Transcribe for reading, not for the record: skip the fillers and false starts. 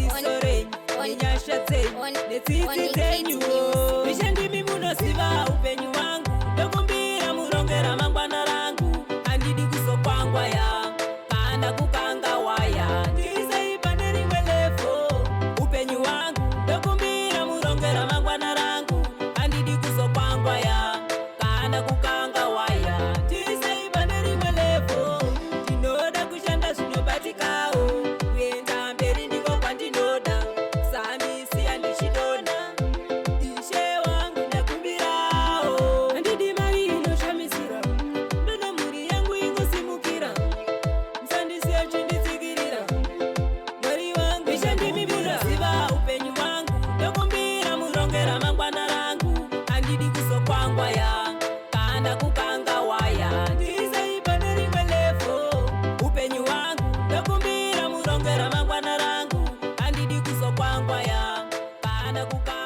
zisore ninyashatse netsitsi dzenyu vishandimi munosiva upenyu wangu ndokumbira murongera mangwana rangu handidi kuzokwangwaya kana kukanga waya ndisaipa nerimwe levo upenyu wangu ndokumbira murongera mangwana rangu handidi kuzokwangwaya kana kukanga waya ndisaipa nerimwe levo ndinoda kushanda zvinobatikawo kuenda mberi ndiko kwandinoda samisiya ndichidona ishe wangu ndakumbirawo handidi mari inoshamisira ndoda mhuri yangu ingosimukira musandisiya chinditsikirira mwari wangu ishandimi munoziva upenyu wangu ndokumbira murongera mangwana rangu handidi kuzokwangwaya kana kukanga waya ndisaipa nerimwe levo upenyu wangu ndokumbira murongera mangwana rangu handidi kuzokwangwaya kana kukanga